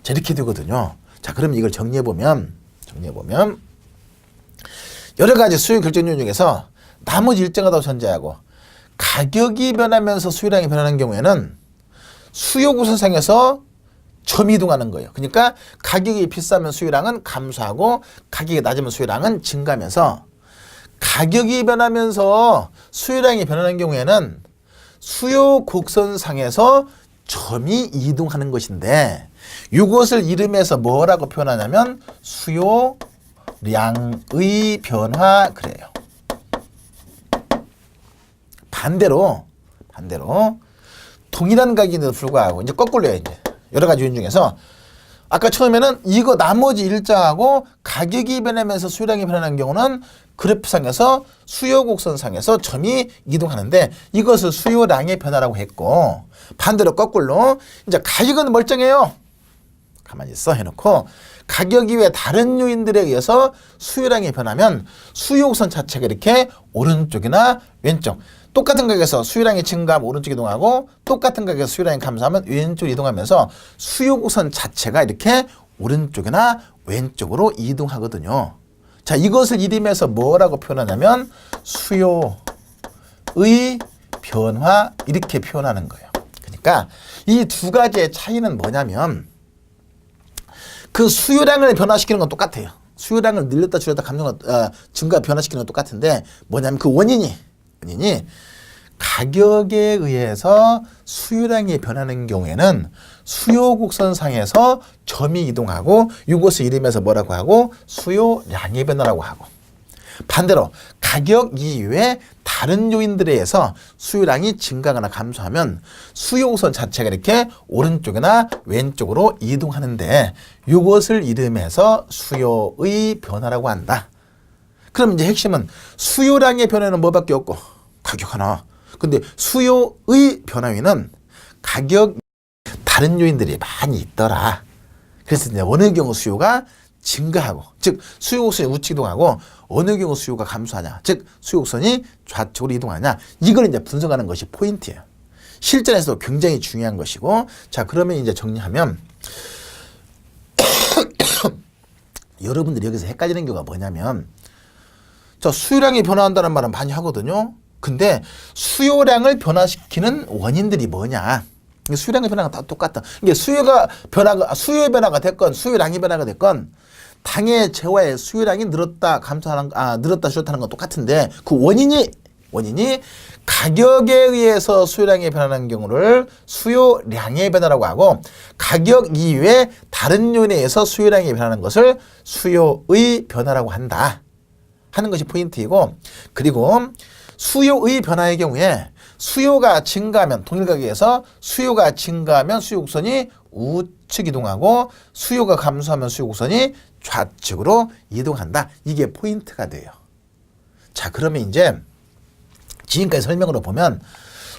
[SPEAKER 1] 자, 이렇게 되거든요. 자, 그럼 이걸 정리해보면 여러 가지 수요 결정 요인 중에서 나머지 일정하다고 전제하고 가격이 변하면서 수요량이 변하는 경우에는 수요 구선상에서 점이동하는 거예요. 그러니까 가격이 비싸면 수요량은 감소하고 가격이 낮으면 수요량은 증가하면서 가격이 변하면서 수요량이 변하는 경우에는 수요 곡선상에서 점이 이동하는 것인데 이것을 이름에서 뭐라고 표현하냐면 수요량의 변화 그래요. 반대로 동일한 가격인데도 불구하고 이제 거꾸로요. 이제 여러 가지 요인 중에서 아까 처음에는 이거 나머지 일정하고 가격이 변하면서 수요량이 변하는 경우는 그래프상에서 수요 곡선상에서 점이 이동하는데 이것을 수요량의 변화라고 했고, 반대로 거꾸로 이제 가격은 멀쩡해요. 가만히 있어 해놓고 가격 이외에 다른 요인들에 의해서 수요량이 변하면 수요 곡선 자체가 이렇게 오른쪽이나 왼쪽, 똑같은 가격에서 수요량이 증가하면 오른쪽 이동하고 똑같은 가격에서 수요량이 감소하면 왼쪽으로 이동하면서 수요 곡선 자체가 이렇게 오른쪽이나 왼쪽으로 이동하거든요. 자, 이것을 이름에서 뭐라고 표현하냐면 수요의 변화 이렇게 표현하는 거예요. 그러니까 이 두 가지의 차이는 뭐냐면 그 수요량을 변화시키는 건 똑같아요. 수요량을 늘렸다 줄였다 증가 변화시키는 건 똑같은데 뭐냐면 그 원인이 가격에 의해서 수요량이 변하는 경우에는 수요 곡선상에서 점이 이동하고 이것을 이름에서 뭐라고 하고 수요량의 변화라고 하고, 반대로 가격 이외에 다른 요인들에 의해서 수요량이 증가하거나 감소하면 수요 곡선 자체가 이렇게 오른쪽이나 왼쪽으로 이동하는데 이것을 이름해서 수요의 변화라고 한다. 그럼 이제 핵심은 수요량의 변화는 뭐밖에 없고 가격 하나. 근데 수요의 변화에는 가격 다른 요인들이 많이 있더라. 그래서 이제 어느 경우 수요가 증가하고, 즉 수요 곡선이 우측 이동하고 어느 경우 수요가 감소하냐, 즉 수요 곡선이 좌측으로 이동하냐, 이걸 이제 분석하는 것이 포인트예요. 실전에서도 굉장히 중요한 것이고, 자 그러면 이제 정리하면 여러분들이 여기서 헷갈리는 경우가 뭐냐면, 저 수요량이 변화한다는 말은 많이 하거든요. 근데 수요량을 변화시키는 원인들이 뭐냐? 수요량의 변화가 다 똑같다. 이게 수요의 변화가 됐건 수요량의 변화가 됐건 당의 재화의 수요량이 늘었다 늘었다 줄었다는 건 똑같은데, 그 원인이 가격에 의해서 수요량이 변하는 경우를 수요량의 변화라고 하고, 가격 이외에 다른 요인에 의해서 수요량이 변하는 것을 수요의 변화라고 한다 하는 것이 포인트이고, 그리고 수요의 변화의 경우에 수요가 증가하면 동일 가격에서 수요가 증가하면 수요 곡선이 우측 이동하고 수요가 감소하면 수요 곡선이 좌측으로 이동한다. 이게 포인트가 돼요. 자 그러면 이제 지금까지 설명으로 보면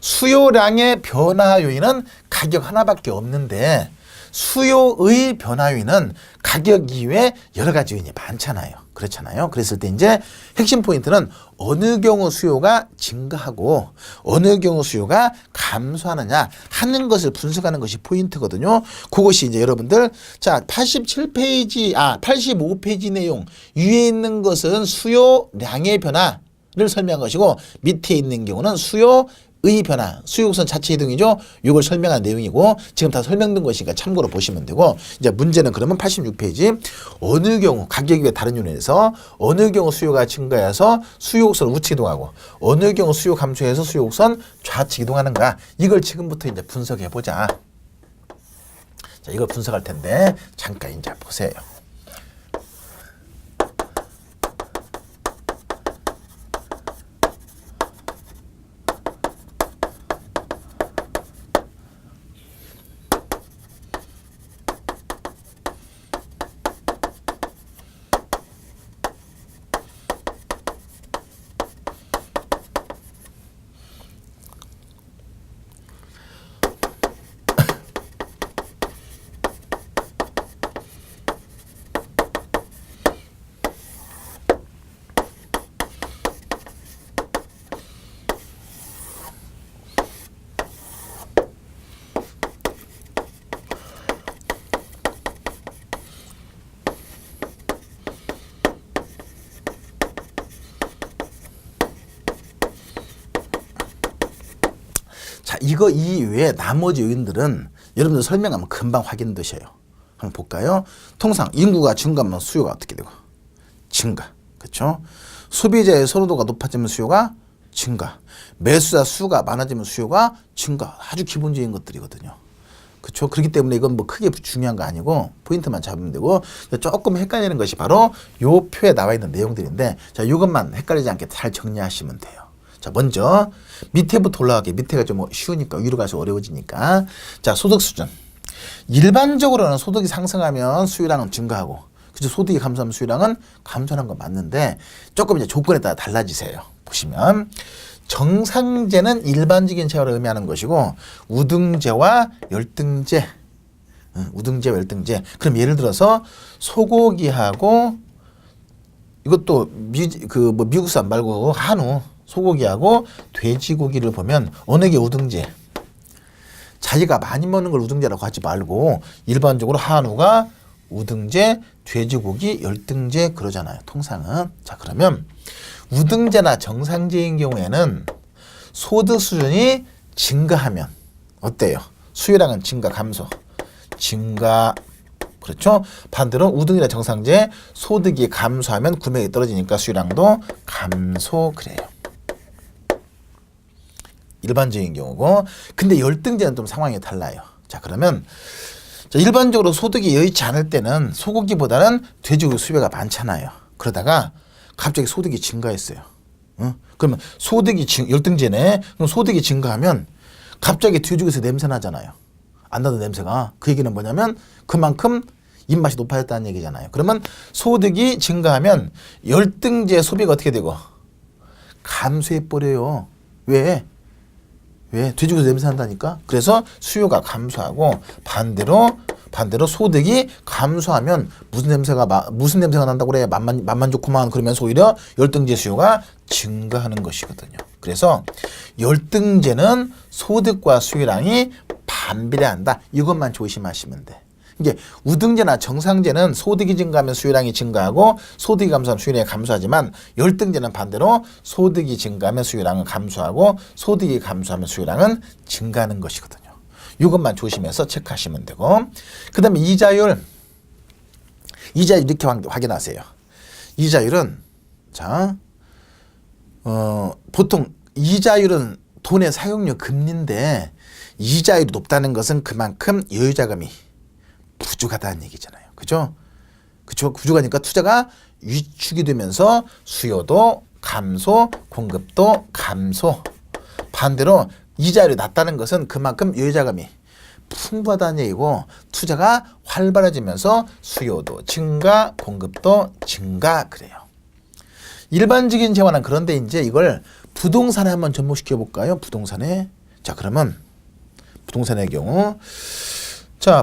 [SPEAKER 1] 수요량의 변화 요인은 가격 하나밖에 없는데 수요의 변화 요인은 가격 이외에 여러 가지 요인이 많잖아요. 그렇잖아요. 그랬을 때 이제 핵심 포인트는 어느 경우 수요가 증가하고 어느 경우 수요가 감소하느냐 하는 것을 분석하는 것이 포인트거든요. 그것이 이제 여러분들 자 85페이지 내용 위에 있는 것은 수요량의 변화를 설명한 것이고, 밑에 있는 경우는 수요의 변화, 수요곡선 자체 이동이죠. 이걸 설명한 내용이고, 지금 다 설명된 것이니까 참고로 보시면 되고, 이제 문제는 그러면 86페이지 어느 경우 가격이 다른 요인에서 어느 경우 수요가 증가해서 수요곡선 우측 이동하고 어느 경우 수요 감소해서 수요곡선 좌측 이동하는가, 이걸 지금부터 이제 분석해 보자. 자 이걸 분석할 텐데 잠깐 이제 보세요. 자, 이 외에 나머지 요인들은 여러분들 설명하면 금방 확인되셔요. 한번 볼까요? 통상 인구가 증가하면 수요가 어떻게 되고? 증가. 그렇죠? 소비자의 선호도가 높아지면 수요가 증가. 매수자 수가 많아지면 수요가 증가. 아주 기본적인 것들이거든요. 그렇죠? 그렇기 때문에 이건 뭐 크게 중요한 거 아니고 포인트만 잡으면 되고, 조금 헷갈리는 것이 바로 요 표에 나와 있는 내용들인데, 자, 이것만 헷갈리지 않게 잘 정리하시면 돼요. 자, 먼저 밑에부터 올라가게. 밑에가 좀 쉬우니까 위로 가서 어려워지니까. 자, 소득 수준. 일반적으로는 소득이 상승하면 수요량은 증가하고, 그죠? 소득이 감소하면 수요량은 감소하는 건 맞는데 조금 이제 조건에 따라 달라지세요. 보시면 정상제는 일반적인 재화를 의미하는 것이고, 우등제와 열등제, 우등제와 열등제. 그럼 예를 들어서 소고기하고 이것도 미국산 말고 한우, 소고기하고 돼지고기를 보면 어느 게 우등제? 자기가 많이 먹는 걸 우등제라고 하지 말고 일반적으로 한우가 우등제, 돼지고기 열등제 그러잖아요. 통상은. 자 그러면 우등제나 정상제인 경우에는 소득 수준이 증가하면 어때요? 수요량은 증가, 감소? 증가. 그렇죠? 반대로 우등이나 정상제 소득이 감소하면 구매력이 떨어지니까 수요량도 감소. 그래요. 일반적인 경우고, 근데 열등제는 좀 상황이 달라요. 자, 그러면 자, 일반적으로 소득이 여의치 않을 때는 소고기보다는 돼지고기 수요가 많잖아요. 그러다가 갑자기 소득이 증가했어요. 그러면 열등제네. 그럼 소득이 증가하면 갑자기 돼지고기에서 냄새 나잖아요. 안 나던 냄새가. 그 얘기는 뭐냐면 그만큼 입맛이 높아졌다는 얘기잖아요. 그러면 소득이 증가하면 열등제 소비가 어떻게 되고? 감소해버려요. 왜? 돼지고기 냄새 난다니까? 그래서 수요가 감소하고 반대로 소득이 감소하면 무슨 냄새가 난다고 그래? 맛만 좋구만. 그러면서 오히려 열등제 수요가 증가하는 것이거든요. 그래서 열등제는 소득과 수요량이 반비례한다. 이것만 조심하시면 돼. 이게 우등제나 정상제는 소득이 증가하면 수요량이 증가하고 소득이 감소하면 수요량이 감소하지만 열등제는 반대로 소득이 증가하면 수요량은 감소하고 소득이 감소하면 수요량은 증가하는 것이거든요. 이것만 조심해서 체크하시면 되고, 그 다음에 이자율 이렇게 확인하세요. 이자율은 자 보통 이자율은 돈의 사용료 금리인데 이자율이 높다는 것은 그만큼 여유자금이 부족하다는 얘기잖아요. 그죠? 부족하니까 투자가 위축이 되면서 수요도 감소, 공급도 감소. 반대로 이자율이 낮다는 것은 그만큼 여유자금이 풍부하다는 얘기고 투자가 활발해지면서 수요도 증가, 공급도 증가. 그래요. 일반적인 재화는 그런데 이제 이걸 부동산에 한번 접목시켜 볼까요? 부동산에. 자, 그러면 부동산의 경우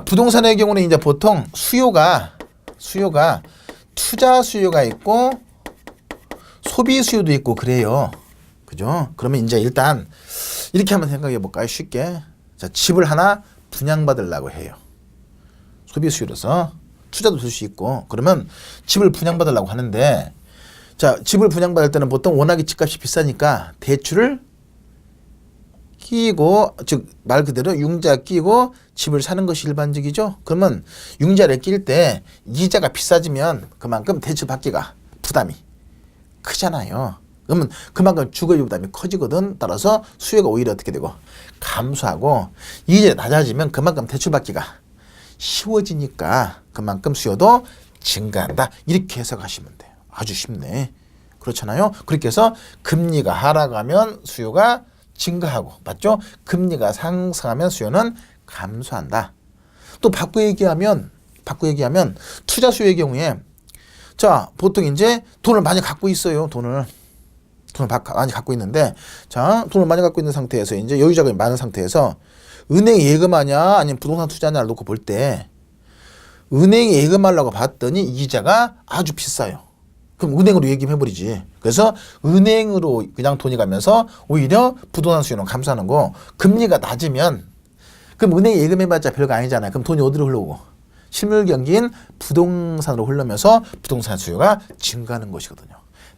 [SPEAKER 1] 부동산의 경우는 이제 보통 수요가 투자 수요가 있고 소비 수요도 있고 그래요. 그죠? 그러면 이제 일단 이렇게 한번 생각해 볼까요? 쉽게. 자, 집을 하나 분양받으려고 해요. 소비 수요로서 투자도 될 수 있고. 그러면 집을 분양받으려고 하는데, 자, 집을 분양받을 때는 보통 워낙에 집값이 비싸니까 대출을 끼고, 즉 말 그대로 융자 끼고 집을 사는 것이 일반적이죠. 그러면 융자를 낄 때 이자가 비싸지면 그만큼 대출 받기가 부담이 크잖아요. 그러면 그만큼 주거비 부담이 커지거든. 따라서 수요가 오히려 어떻게 되고 감소하고, 이자가 낮아지면 그만큼 대출 받기가 쉬워지니까 그만큼 수요도 증가한다. 이렇게 해석하시면 돼요. 아주 쉽네. 그렇잖아요. 그렇게 해서 금리가 하락하면 수요가 증가하고, 맞죠? 금리가 상승하면 수요는 감소한다. 또 바꿔 얘기하면 투자 수요의 경우에, 자, 보통 이제 돈을 많이 갖고 있어요. 돈을 많이 갖고 있는데, 자, 돈을 많이 갖고 있는 상태에서 이제 여유자금이 많은 상태에서 은행에 예금하냐 아니면 부동산 투자하냐를 놓고 볼 때 은행에 예금하려고 봤더니 이자가 아주 비싸요. 그럼 은행으로 예금해버리지. 그래서 은행으로 그냥 돈이 가면서 오히려 부동산 수요는 감소하는 거. 금리가 낮으면 그럼 은행에 예금해봤자 별거 아니잖아요. 그럼 돈이 어디로 흘러오고? 실물 경기인 부동산으로 흘러면서 부동산 수요가 증가하는 것이거든요.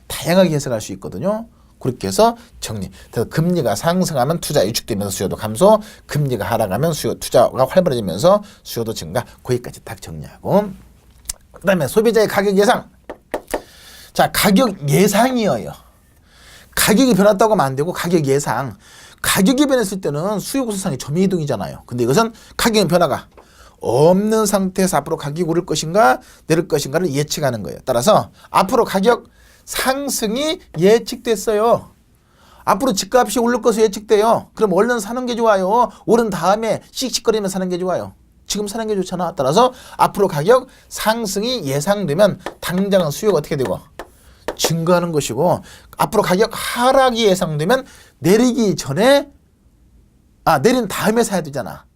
[SPEAKER 1] 다양하게 해석할 수 있거든요. 그렇게 해서 정리. 그래서 금리가 상승하면 투자 위축되면서 수요도 감소, 금리가 하락하면 투자가 활발해지면서 수요도 증가. 거기까지 딱 정리하고, 그 다음에 소비자의 가격 예상. 자, 가격 예상이에요. 가격이 변했다고 하면 안 되고 가격 예상. 가격이 변했을 때는 수요 구조상의 점유이동이잖아요. 근데 이것은 가격 변화가 없는 상태에서 앞으로 가격이 오를 것인가 내릴 것인가를 예측하는 거예요. 따라서 앞으로 가격 상승이 예측됐어요. 앞으로 집값이 오를 것으로 예측돼요. 그럼 얼른 사는 게 좋아요? 오른 다음에 씩씩거리면 사는 게 좋아요? 지금 사는 게 좋잖아. 따라서 앞으로 가격 상승이 예상되면 당장은 수요가 어떻게 되고 증가하는 것이고, 앞으로 가격 하락이 예상되면 내린 다음에 사야 되잖아.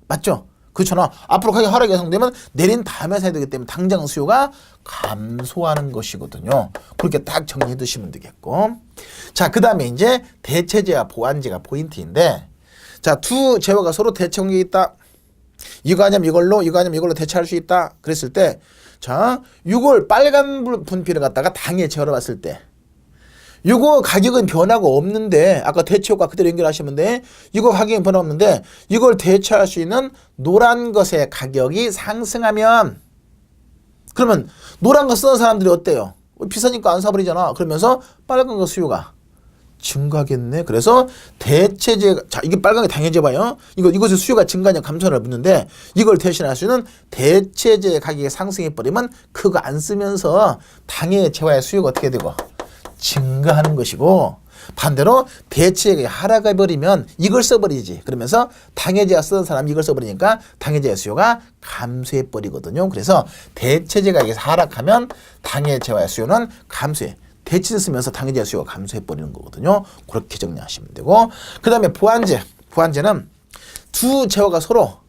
[SPEAKER 1] 맞죠? 그렇잖아. 앞으로 가격 하락이 예상되면 내린 다음에 사야 되기 때문에 당장 수요가 감소하는 것이거든요. 그렇게 딱 정리해 두시면 되겠고, 자, 그 다음에 이제 대체제와 보완제가 포인트인데, 자, 두 재화가 서로 대체 관계가 있다. 이거 아니면 이걸로 대체할 수 있다. 그랬을 때, 자, 이걸 빨간 분필을 갖다가 당에 재어봤을 때, 이거 가격은 변화가 없는데, 아까 대체효과 그대로 연결하시면 돼. 이거 가격은 변화 없는데, 이걸 대체할 수 있는 노란 것의 가격이 상승하면, 그러면 노란 거 쓰는 사람들이 어때요? 비싸니까 안 사버리잖아. 그러면서 빨간 거 수요가 증가하겠네. 그래서 대체재, 자, 이게 빨간 게 당해재 봐요. 이것의 수요가 증가냐 감소를 묻는데 이걸 대신할 수 있는 대체재 가격이 상승해 버리면 그거 안 쓰면서 당해재와의 수요가 어떻게 되고 증가하는 것이고, 반대로 대체재가 하락해 버리면 이걸 써버리지. 그러면서 당해재가 쓰던 사람이 이걸 써버리니까 당해재의 수요가 감소해 버리거든요. 그래서 대체재 가격이 하락하면 당해재와의 수요는 감소해. 대체재 쓰면서 당해재 수요가 감소해 버리는 거거든요. 그렇게 정리하시면 되고, 그 다음에 보완재. 보완재는 두 재화가 서로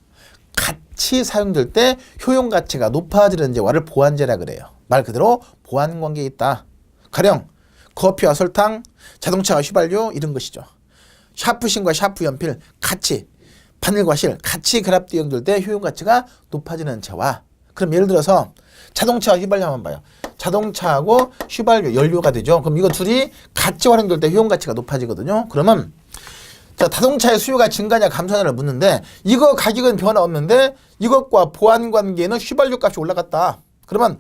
[SPEAKER 1] 같이 사용될 때 효용 가치가 높아지는 재화를 보완재라 그래요. 말 그대로 보완 관계에 있다. 가령 커피와 설탕, 자동차와 휘발유 이런 것이죠. 샤프심과 샤프 연필 같이, 바늘과 실 같이 결합되어 연결될 때 효용 가치가 높아지는 재화. 그럼 예를 들어서 자동차와 휘발유 한번 봐요. 자동차하고 휘발유 연료가 되죠. 그럼 이거 둘이 같이 활용될 때 효용 가치가 높아지거든요. 그러면 자, 자동차의 수요가 증가냐 감소냐를 묻는데 이거 가격은 변화 없는데 이것과 보완 관계는 휘발유 값이 올라갔다. 그러면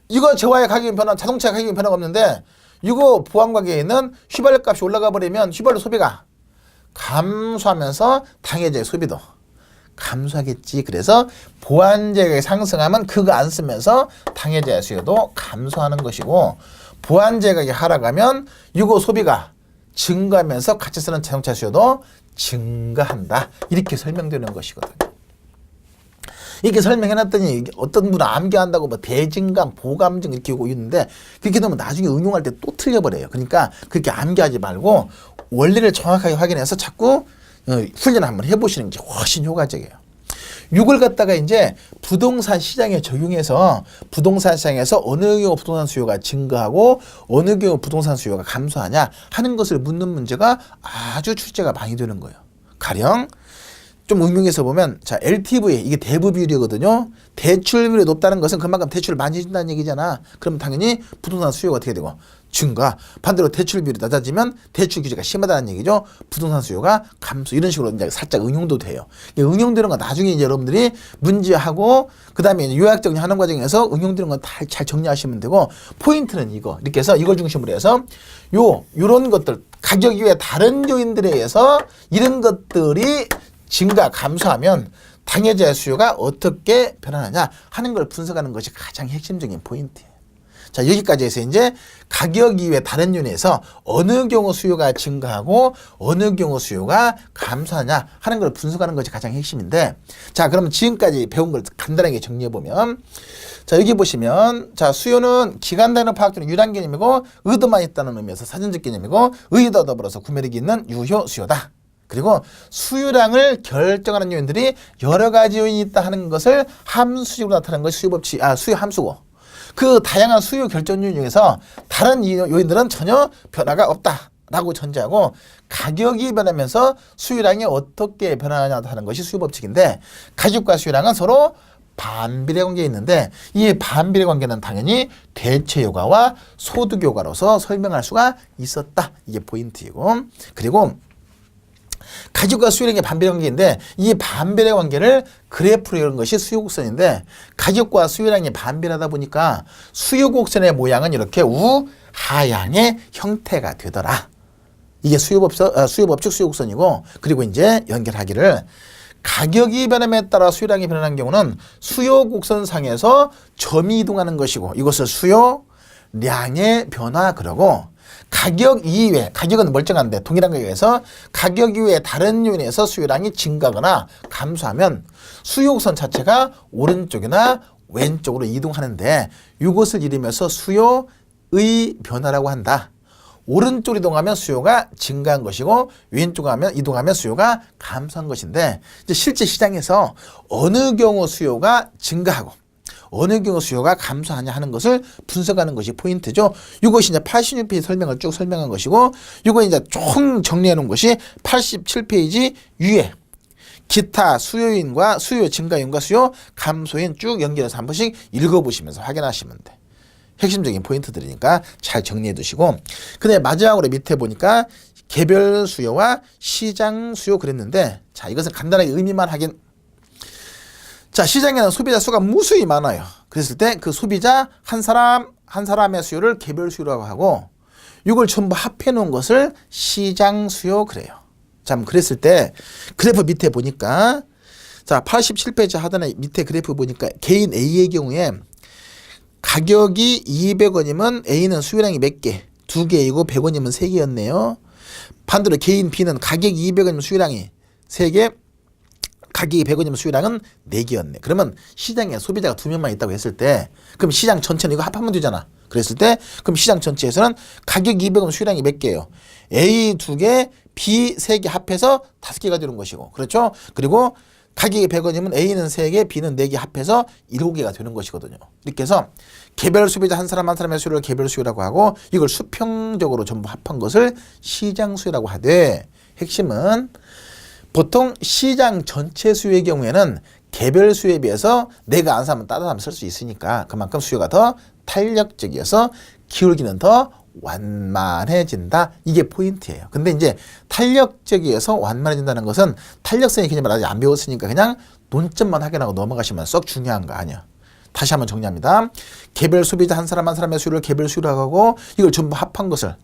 [SPEAKER 1] 이거 재화의 가격이 변화, 자동차 가격이 변화가 없는데 이거 보완 관계에 있는 휘발유 값이 올라가 버리면 휘발유 소비가 감소하면서 당해재 소비도 감소하겠지. 그래서 보완재가 상승하면 그거 안 쓰면서 당해재 수요도 감소하는 것이고, 보완재 가격이 하락하면 이거 소비가 증가하면서 같이 쓰는 자동차 수요도 증가한다. 이렇게 설명되는 것이거든요. 이렇게 설명해놨더니 어떤 분은 암기한다고 뭐 대증감, 보감증 이렇게 오고 있는데 그렇게 되면 나중에 응용할 때 또 틀려버려요. 그러니까 그렇게 암기하지 말고 원리를 정확하게 확인해서 자꾸 훈련 한번 해보시는 게 훨씬 효과적이에요. 이걸 갖다가 이제 부동산 시장에 적용해서 부동산 시장에서 어느 경우 부동산 수요가 증가하고 어느 경우 부동산 수요가 감소하냐 하는 것을 묻는 문제가 아주 출제가 많이 되는 거예요. 가령 좀 응용해서 보면, 자, LTV, 이게 대부 비율이거든요. 대출 비율이 높다는 것은 그만큼 대출을 많이 해준다는 얘기잖아. 그럼 당연히 부동산 수요가 어떻게 되고? 증가. 반대로 대출 비율이 낮아지면 대출 규제가 심하다는 얘기죠. 부동산 수요가 감소. 이런 식으로 이제 살짝 응용도 돼요. 응용되는 건 나중에 이제 여러분들이 문제하고, 그 다음에 요약 정리하는 과정에서 응용되는 건 다 잘 정리하시면 되고, 포인트는 이거. 이렇게 해서 이걸 중심으로 해서 요런 것들, 가격 이외에 다른 요인들에 의해서 이런 것들이 증가, 감소하면 당해재 수요가 어떻게 변하느냐 하는 걸 분석하는 것이 가장 핵심적인 포인트예요. 자, 여기까지 해서 이제 가격 이외 다른 요인에서 어느 경우 수요가 증가하고 어느 경우 수요가 감소하냐 하는 걸 분석하는 것이 가장 핵심인데, 자, 그러면 지금까지 배운 걸 간단하게 정리해 보면, 자, 여기 보시면, 자, 수요는 기간 단위로 파악되는 유단 개념이고 의도만 있다는 의미에서 사전적 개념이고, 의도와 더불어서 구매력이 있는 유효 수요다. 그리고 수요량을 결정하는 요인들이 여러 가지 요인이 있다 하는 것을 함수식으로 나타내는 것이 수요 함수고, 그 다양한 수요 결정 요인 중에서 다른 요인들은 전혀 변화가 없다라고 전제하고, 가격이 변하면서 수요량이 어떻게 변하냐 하는 것이 수요 법칙인데, 가격과 수요량은 서로 반비례 관계에 있는데 이 반비례 관계는 당연히 대체 효과와 소득 효과로서 설명할 수가 있었다. 이게 포인트이고, 그리고 가격과 수요량의 반비례 관계인데 이 반비례 관계를 그래프로 이런 것이 수요곡선인데, 가격과 수요량이 반비례하다 보니까 수요곡선의 모양은 이렇게 우하향의 형태가 되더라. 이게 수요법칙 수요곡선이고, 그리고 이제 연결하기를 가격이 변함에 따라 수요량이 변하는 경우는 수요곡선상에서 점이 이동하는 것이고 이것을 수요량의 변화 그러고, 가격 이외, 가격은 멀쩡한데 동일한 가격에서 가격 이외에 다른 요인에서 수요량이 증가하거나 감소하면 수요곡선 자체가 오른쪽이나 왼쪽으로 이동하는데 이것을 이르면서 수요의 변화라고 한다. 오른쪽으로 이동하면 수요가 증가한 것이고 왼쪽으로 이동하면 수요가 감소한 것인데, 이제 실제 시장에서 어느 경우 수요가 증가하고 어느 경우 수요가 감소하냐 하는 것을 분석하는 것이 포인트죠. 이것이 이제 86페이지 설명을 쭉 설명한 것이고, 이거 이제 총 정리해 놓은 것이 87페이지 위에 기타 수요인과 수요 증가인과 수요 감소인 쭉 연결해서 한 번씩 읽어보시면서 확인하시면 돼. 핵심적인 포인트들이니까 잘 정리해 두시고, 근데 마지막으로 밑에 보니까 개별 수요와 시장 수요 그랬는데, 자, 이것은 간단하게 의미만 하긴, 자, 시장에는 소비자 수가 무수히 많아요. 그랬을 때 그 소비자 한 사람의 수요를 개별 수요라고 하고, 이걸 전부 합해 놓은 것을 시장 수요 그래요. 자, 그랬을 때 그래프 밑에 보니까 자, 87페이지 하단에 밑에 그래프 보니까 개인 A의 경우에 가격이 200원이면 A는 수요량이 몇 개? 2개이고 100원이면 3개였네요. 반대로 개인 B는 가격이 200원이면 수요량이 3개, 가격이 100원이면 수요량은 4개였네. 그러면 시장에 소비자가 2명만 있다고 했을 때 그럼 시장 전체는 이거 합하면 되잖아. 그랬을 때 그럼 시장 전체에서는 가격이 200원 수요량이 몇 개예요? A 2개, B 3개 합해서 5개가 되는 것이고. 그렇죠? 그리고 가격이 100원이면 A는 3개, B는 4개 합해서 7개가 되는 것이거든요. 이렇게 해서 개별 소비자 한 사람 한 사람의 수요를 개별 수요라고 하고 이걸 수평적으로 전부 합한 것을 시장 수요라고 하되 핵심은 보통 시장 전체 수요의 경우에는 개별 수요에 비해서 내가 안 사면 다른 사람 쓸 수 있으니까 그만큼 수요가 더 탄력적이어서 기울기는 더 완만해진다. 이게 포인트예요. 근데 이제 탄력적이어서 완만해진다는 것은 탄력성의 개념을 아직 안 배웠으니까 그냥 논점만 확인하고 넘어가시면 썩 중요한 거 아니야. 다시 한번 정리합니다. 개별 소비자 한 사람 한 사람의 수요를 개별 수요라고 하고 이걸 전부 합한 것을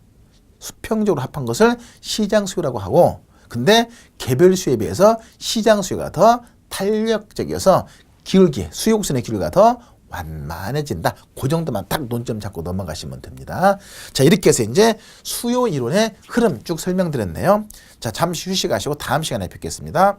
[SPEAKER 1] 수평적으로 합한 것을 시장 수요라고 하고 근데 개별 수요에 비해서 시장 수요가 더 탄력적이어서 기울기, 수요 곡선의 기울기가 더 완만해진다. 그 정도만 딱 논점 잡고 넘어가시면 됩니다. 자, 이렇게 해서 이제 수요 이론의 흐름 쭉 설명드렸네요. 자, 잠시 휴식하시고 다음 시간에 뵙겠습니다.